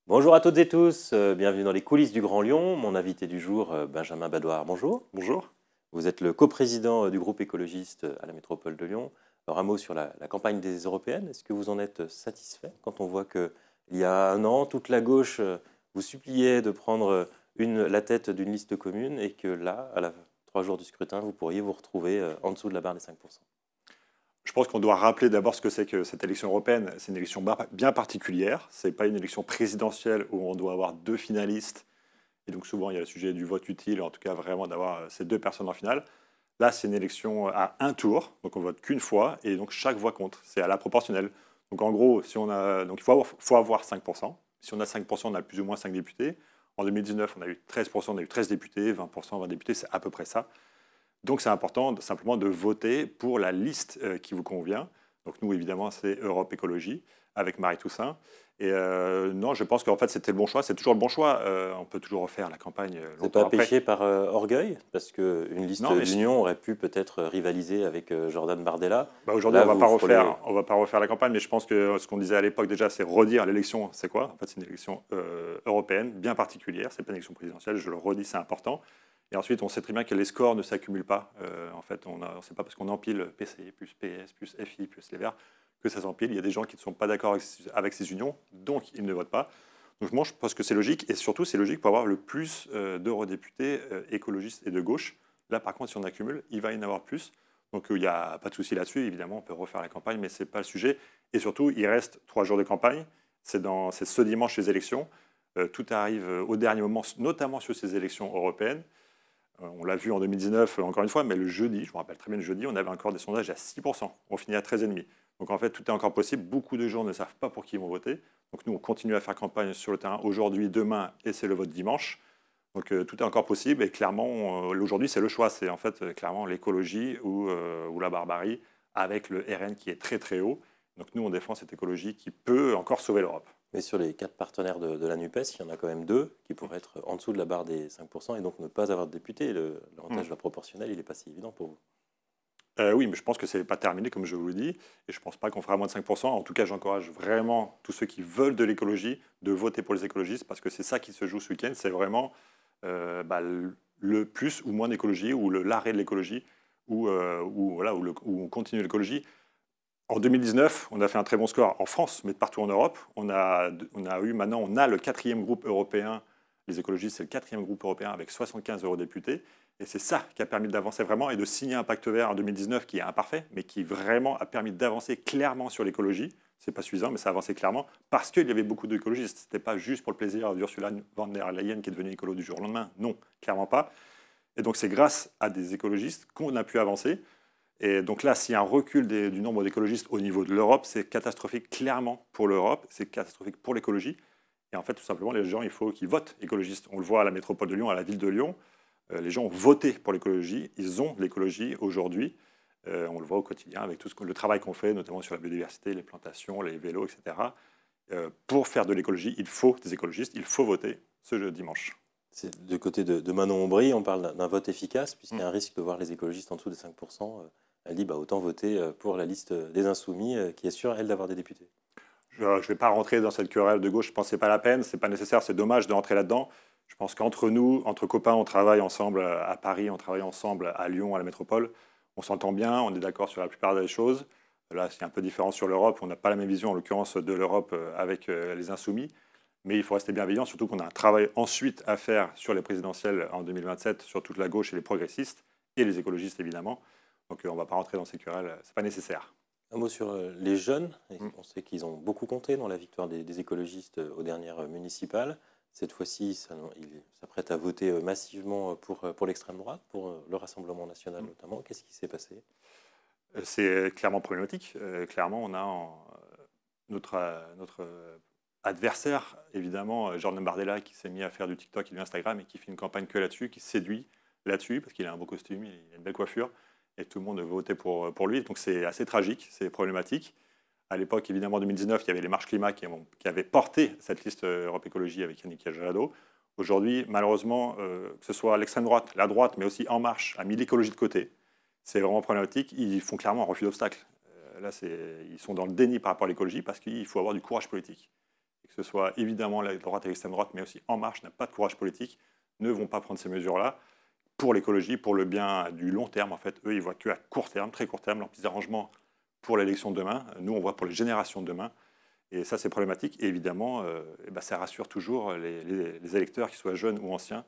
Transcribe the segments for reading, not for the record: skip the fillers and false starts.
Bonjour à toutes et tous, bienvenue dans les coulisses du Grand Lyon. Mon invité du jour, Benjamin Badoir, bonjour. Bonjour. Vous êtes le coprésident du groupe écologiste à la métropole de Lyon. Alors un mot sur la campagne des européennes. Est-ce que vous en êtes satisfait quand on voit qu'il y a un an, toute la gauche vous suppliait de prendre la tête d'une liste commune et que là, à 3 jours du scrutin, vous pourriez vous retrouver en dessous de la barre des 5%? Je pense qu'on doit rappeler d'abord ce que c'est que cette élection européenne. C'est une élection bien particulière. Ce n'est pas une élection présidentielle où on doit avoir deux finalistes. Et donc souvent, il y a le sujet du vote utile, en tout cas vraiment d'avoir ces deux personnes en finale. Là, c'est une élection à un tour, donc on vote qu'une fois, et donc chaque voix compte. C'est à la proportionnelle. Donc en gros, si on a, donc il faut avoir 5%. Si on a 5%, on a plus ou moins 5 députés. En 2019, on a eu 13%, on a eu 13 députés, 20%, 20 députés, c'est à peu près ça. Donc c'est important simplement de voter pour la liste qui vous convient. Donc nous, évidemment, c'est Europe Écologie avec Marie Toussaint. Et non, je pense qu'en fait, c'était le bon choix. C'est toujours le bon choix. On peut toujours refaire la campagne C'est longtemps pas après. péché par orgueil, parce qu'une liste Non, mais d'union aurait pu peut-être rivaliser avec Jordan Bardella. bah, aujourd'hui, Là, vous frôlez. on va pas refaire la campagne, mais je pense que ce qu'on disait à l'époque déjà, c'est redire l'élection, c'est quoi? En fait, c'est une élection européenne bien particulière. C'est pas une élection présidentielle. Je le redis, c'est important. Et ensuite, on sait très bien que les scores ne s'accumulent pas. En fait, c'est pas parce qu'on empile PCI plus PS plus FI plus les Verts que ça s'empile. Il y a des gens qui ne sont pas d'accord avec ces unions, donc ils ne votent pas. Donc moi, je pense que c'est logique, et surtout, c'est logique pour avoir le plus d'eurodéputés écologistes et de gauche. Là, par contre, si on accumule, il va y en avoir plus. Donc il n'y a pas de souci là-dessus. Évidemment, on peut refaire la campagne, mais ce n'est pas le sujet. Et surtout, il reste 3 jours de campagne. C'est ce dimanche les élections. Tout arrive au dernier moment, notamment sur ces élections européennes. On l'a vu en 2019, encore une fois, mais le jeudi, je me rappelle très bien le jeudi, on avait encore des sondages à 6%. On finit à 13,5%. Donc en fait, tout est encore possible. Beaucoup de gens ne savent pas pour qui ils vont voter. Donc nous, on continue à faire campagne sur le terrain aujourd'hui, demain, et c'est le vote dimanche. Donc tout est encore possible. Et clairement, aujourd'hui, c'est le choix. C'est en fait clairement l'écologie ou la barbarie, avec le RN qui est très très haut. Donc nous, on défend cette écologie qui peut encore sauver l'Europe. Mais sur les 4 partenaires de la NUPES, il y en a quand même 2 qui pourraient être en dessous de la barre des 5% et donc ne pas avoir de député. L'avantage de la proportionnelle, il n'est pas si évident pour vous. Oui, mais je pense que ce n'est pas terminé, comme je vous le dis, et je ne pense pas qu'on fera moins de 5%. En tout cas, j'encourage vraiment tous ceux qui veulent de l'écologie de voter pour les écologistes, parce que c'est ça qui se joue ce week-end, c'est vraiment le plus ou moins d'écologie, ou l'arrêt de l'écologie, voilà, où on continue l'écologie. En 2019, on a fait un très bon score en France, mais partout en Europe. On a le quatrième groupe européen. Les écologistes, c'est le quatrième groupe européen avec 75 eurodéputés. Et c'est ça qui a permis d'avancer vraiment et de signer un pacte vert en 2019 qui est imparfait, mais qui vraiment a permis d'avancer clairement sur l'écologie. Ce n'est pas suffisant, mais ça a avancé clairement parce qu'il y avait beaucoup d'écologistes. Ce n'était pas juste pour le plaisir d'Ursula von der Leyen qui est devenue écolo du jour au lendemain. Non, clairement pas. Et donc c'est grâce à des écologistes qu'on a pu avancer. Et donc là, s'il y a un recul du nombre d'écologistes au niveau de l'Europe, c'est catastrophique clairement pour l'Europe, c'est catastrophique pour l'écologie. Et en fait, tout simplement, les gens, il faut qu'ils votent écologistes. On le voit à la métropole de Lyon, à la ville de Lyon. Les gens ont voté pour l'écologie, ils ont l'écologie aujourd'hui. On le voit au quotidien avec tout le travail qu'on fait, notamment sur la biodiversité, les plantations, les vélos, etc. Pour faire de l'écologie, il faut des écologistes, il faut voter ce dimanche. C'est du côté de Manon Aubry, on parle d'un vote efficace, puisqu'il y a un risque de voir les écologistes en dessous des 5%. Elle dit autant voter pour la liste des insoumis, qui est sûre, elle, d'avoir des députés. Je ne vais pas rentrer dans cette querelle de gauche, je pense que ce n'est pas la peine, ce n'est pas nécessaire, c'est dommage de rentrer là-dedans. Je pense qu'entre nous, entre copains, on travaille ensemble à Paris, on travaille ensemble à Lyon, à la métropole. On s'entend bien, on est d'accord sur la plupart des choses. Là, c'est un peu différent sur l'Europe. On n'a pas la même vision, en l'occurrence, de l'Europe avec les insoumis. Mais il faut rester bienveillant, surtout qu'on a un travail ensuite à faire sur les présidentielles en 2027, sur toute la gauche et les progressistes, et les écologistes, évidemment. Donc on ne va pas rentrer dans ces querelles, ce n'est pas nécessaire. Un mot sur les jeunes. On sait qu'ils ont beaucoup compté dans la victoire des écologistes aux dernières municipales. Cette fois-ci, ils s'apprêtent à voter massivement pour l'extrême droite, pour le Rassemblement national notamment. Qu'est-ce qui s'est passé? C'est clairement problématique. Clairement, on a notre adversaire, évidemment, Jordan Bardella, qui s'est mis à faire du TikTok et du Instagram et qui fait une campagne que là-dessus, qui séduit là-dessus, parce qu'il a un beau costume, il a une belle coiffure, et tout le monde votait pour lui. Donc c'est assez tragique, c'est problématique. À l'époque, évidemment, en 2019, il y avait les marches climat qui avaient porté cette liste Europe Écologie avec Yannick Jadot. Aujourd'hui, malheureusement, que ce soit l'extrême droite, la droite, mais aussi En Marche, a mis l'écologie de côté. C'est vraiment problématique. Ils font clairement un refus d'obstacle. Là, ils sont dans le déni par rapport à l'écologie parce qu'il faut avoir du courage politique. ce soit évidemment la droite et l'extrême droite, mais aussi En Marche, n'a pas de courage politique, ne vont pas prendre ces mesures-là pour l'écologie, pour le bien du long terme. En fait, eux, ils voient qu'à court terme, très court terme, leurs petits arrangements pour l'élection de demain. Nous, on voit pour les générations de demain. Et ça, c'est problématique. Et évidemment, ça rassure toujours les électeurs, qu'ils soient jeunes ou anciens,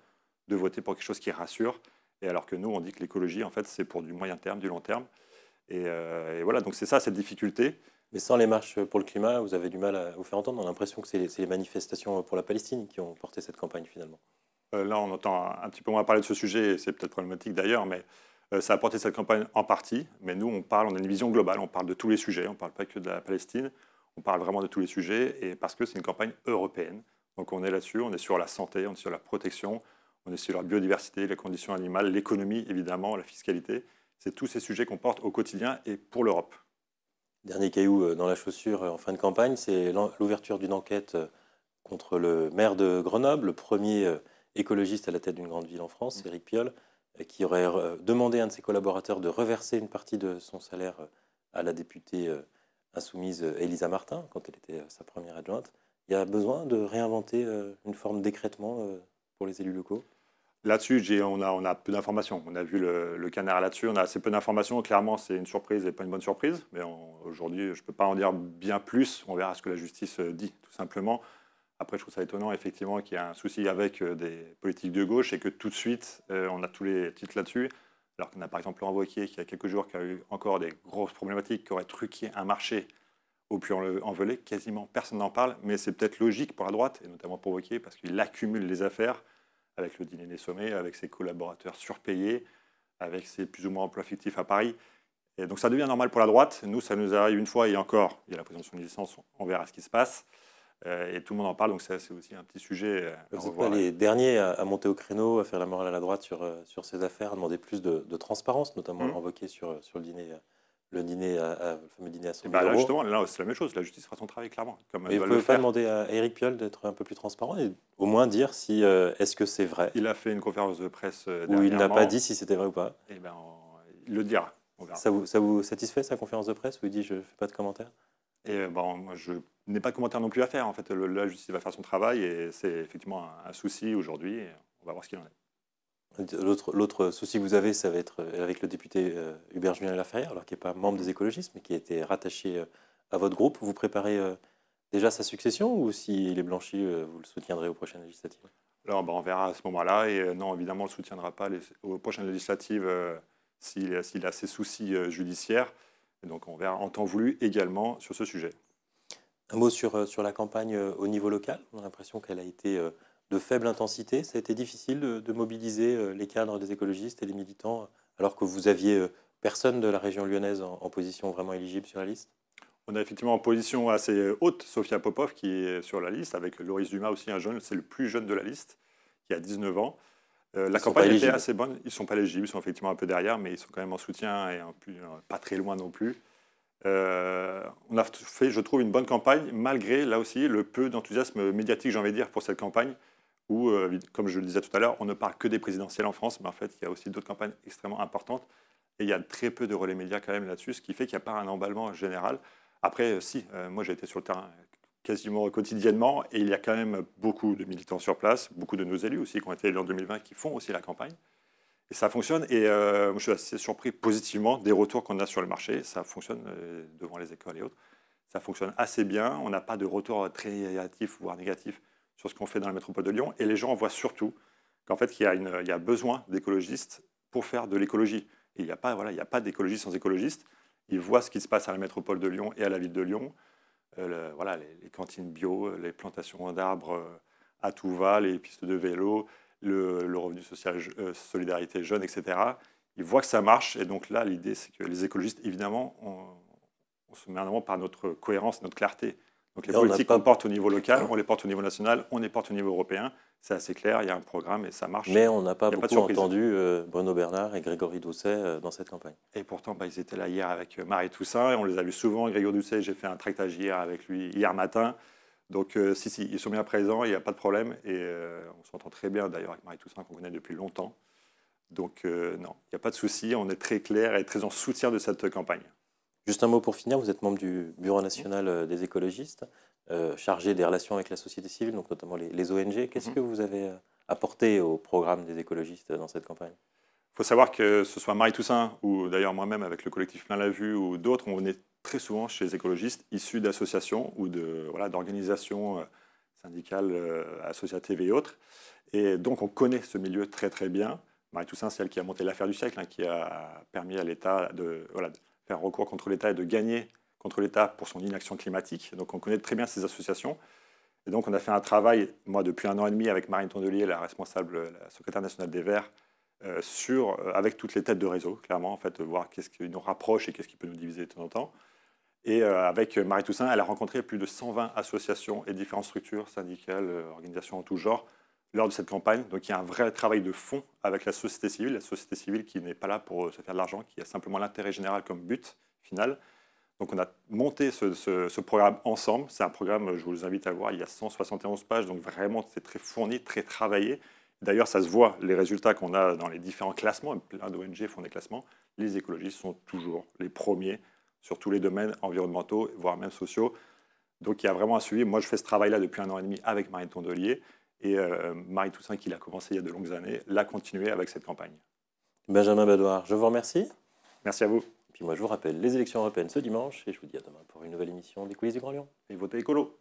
de voter pour quelque chose qui rassure. Et alors que nous, on dit que l'écologie, en fait, c'est pour du moyen terme, du long terme. Et voilà, donc c'est ça, cette difficulté. Mais sans les marches pour le climat, vous avez du mal à vous faire entendre. On a l'impression que c'est les manifestations pour la Palestine qui ont porté cette campagne finalement. Là, on entend un petit peu moins parler de ce sujet, et c'est peut-être problématique d'ailleurs, mais ça a porté cette campagne en partie. Mais nous, on a une vision globale, on parle de tous les sujets, on ne parle pas que de la Palestine, on parle vraiment de tous les sujets, et parce que c'est une campagne européenne. Donc on est là-dessus, on est sur la santé, on est sur la protection, on est sur la biodiversité, les conditions animales, l'économie évidemment, la fiscalité. C'est tous ces sujets qu'on porte au quotidien et pour l'Europe. Dernier caillou dans la chaussure en fin de campagne, c'est l'ouverture d'une enquête contre le maire de Grenoble, le premier écologiste à la tête d'une grande ville en France, Éric Piolle, qui aurait demandé à un de ses collaborateurs de reverser une partie de son salaire à la députée insoumise Élisa Martin, quand elle était sa première adjointe. Il y a besoin de réinventer une forme d'écrêtement pour les élus locaux? Là-dessus, on a peu d'informations. On a vu le canard là-dessus, on a assez peu d'informations. Clairement, c'est une surprise et pas une bonne surprise. Mais aujourd'hui, je ne peux pas en dire bien plus. On verra ce que la justice dit, tout simplement. Après, je trouve ça étonnant, effectivement, qu'il y ait un souci avec des politiques de gauche et que tout de suite, on a tous les titres là-dessus. Alors qu'on a par exemple Laurent Wauquiez, qui il y a quelques jours, qui a eu encore des grosses problématiques, qui aurait truqué un marché au Puy-en-Velay. Quasiment personne n'en parle. Mais c'est peut-être logique pour la droite, et notamment pour Wauquiez, parce qu'il accumule les affaires avec le dîner des sommets, avec ses collaborateurs surpayés, avec ses plus ou moins emplois fictifs à Paris. Et donc ça devient normal pour la droite. Nous, ça nous arrive une fois et encore, il y a la présomption de licence, on verra ce qui se passe. Et tout le monde en parle, donc c'est aussi un petit sujet. Vous n'êtes pas les derniers à monter au créneau, à faire la morale à la droite sur ces affaires, à demander plus de transparence, notamment Laurent Wauquiez sur le dîner. Le fameux dîner à 100 000 là, euros. justement, là, c'est la même chose. La justice fera son travail, clairement. Mais vous ne pouvez pas demander à Éric Piolle d'être un peu plus transparent et au moins dire si est-ce que c'est vrai. Il a fait une conférence de presse où il n'a pas dit si c'était vrai ou pas. Et il le dira. Ça vous satisfait, sa conférence de presse où il dit je ne fais pas de commentaires? Et moi, je n'ai pas de commentaires non plus à faire. En fait, la justice va faire son travail et c'est effectivement un souci aujourd'hui. On va voir ce qu'il en est. L'autre souci que vous avez, ça va être avec le député Hubert Julien Laferrière, alors qui n'est pas membre des écologistes, mais qui a été rattaché à votre groupe. Vous préparez déjà sa succession ou s'il est blanchi, vous le soutiendrez aux prochaines législatives? Alors, on verra à ce moment-là. Et non, évidemment, on ne le soutiendra pas aux prochaines législatives s'il a ses soucis judiciaires. Et donc, on verra en temps voulu également sur ce sujet. Un mot sur la campagne au niveau local. On a l'impression qu'elle a été de faible intensité. Ça a été difficile de mobiliser les cadres des écologistes et les militants, alors que vous aviez personne de la région lyonnaise en position vraiment éligible sur la liste? On a effectivement en position assez haute Sofia Popov qui est sur la liste, avec Loris Dumas aussi, un jeune, c'est le plus jeune de la liste, qui a 19 ans. La campagne était assez bonne. Ils ne sont pas éligibles, ils sont effectivement un peu derrière, mais ils sont quand même en soutien et pas très loin non plus. On a fait, je trouve, une bonne campagne, malgré, là aussi, le peu d'enthousiasme médiatique, j'ai envie de dire, pour cette campagne, où, comme je le disais tout à l'heure, on ne parle que des présidentielles en France, mais en fait, il y a aussi d'autres campagnes extrêmement importantes. Et il y a très peu de relais médias quand même là-dessus, ce qui fait qu'il n'y a pas un emballement général. Après, moi j'ai été sur le terrain quasiment quotidiennement, et il y a quand même beaucoup de militants sur place, beaucoup de nos élus aussi qui ont été élus en 2020, qui font aussi la campagne. Et ça fonctionne, et je suis assez surpris positivement des retours qu'on a sur le marché. Ça fonctionne devant les écoles et autres. Ça fonctionne assez bien, on n'a pas de retour très négatif, voire négatif, sur ce qu'on fait dans la métropole de Lyon. Et les gens voient surtout qu'en fait, il y a besoin d'écologistes pour faire de l'écologie. Il n'y a pas d'écologie sans écologistes. Ils voient ce qui se passe à la métropole de Lyon et à la ville de Lyon. Les cantines bio, les plantations d'arbres à tout va, les pistes de vélo, le revenu social, solidarité jeune, etc. Ils voient que ça marche. Et donc là, l'idée, c'est que les écologistes, évidemment, on se met en avant par notre cohérence, notre clarté. Donc les politiques qu'on porte au niveau local, on les porte au niveau national, on les porte au niveau européen. C'est assez clair, il y a un programme et ça marche. Mais on n'a pas beaucoup entendu Bruno Bernard et Grégory Doucet dans cette campagne. Et pourtant, ils étaient là hier avec Marie Toussaint et on les a vus souvent. Grégory Doucet, j'ai fait un tractage hier avec lui hier matin. Donc si, ils sont bien présents, il n'y a pas de problème. Et on s'entend très bien d'ailleurs avec Marie Toussaint qu'on connaît depuis longtemps. Donc non, il n'y a pas de souci, on est très clair et très en soutien de cette campagne. Juste un mot pour finir, vous êtes membre du Bureau national des écologistes. chargé des relations avec la société civile, donc notamment les ONG. Qu'est-ce que vous avez apporté au programme des écologistes dans cette campagne? Il faut savoir que ce soit Marie Toussaint ou d'ailleurs moi-même avec le collectif Plein la Vue ou d'autres, on venait très souvent chez les écologistes issus d'associations ou d'organisations syndicales, associatives et autres. Et donc on connaît ce milieu très très bien. Marie Toussaint, c'est elle qui a monté l'affaire du siècle, qui a permis à l'État de faire recours contre l'État et de gagner contre l'État pour son inaction climatique. Donc on connaît très bien ces associations. Et donc on a fait un travail, moi depuis 1 an et demi, avec Marine Tondelier, la responsable, la secrétaire nationale des Verts, avec toutes les têtes de réseau, clairement, en fait, voir qu'est-ce qui nous rapproche et qu'est-ce qui peut nous diviser de temps en temps. Et avec Marie Toussaint, elle a rencontré plus de 120 associations et différentes structures syndicales, organisations en tout genre, lors de cette campagne. Donc il y a un vrai travail de fond avec la société civile qui n'est pas là pour se faire de l'argent, qui a simplement l'intérêt général comme but final. Donc on a monté ce programme ensemble. C'est un programme, je vous invite à le voir, il y a 171 pages, donc vraiment c'est très fourni, très travaillé. D'ailleurs, ça se voit, les résultats qu'on a dans les différents classements, plein d'ONG font des classements, les écologistes sont toujours les premiers sur tous les domaines environnementaux, voire même sociaux. Donc il y a vraiment un suivi. Moi, je fais ce travail-là depuis 1 an et demi avec Marine Tondelier, et Marie Toussaint, qui l'a commencé il y a de longues années, l'a continué avec cette campagne. Benjamin Badouard, je vous remercie. Merci à vous. Et puis moi, je vous rappelle les élections européennes ce dimanche, et je vous dis à demain pour une nouvelle émission des coulisses du Grand Lyon. Et votez écolo.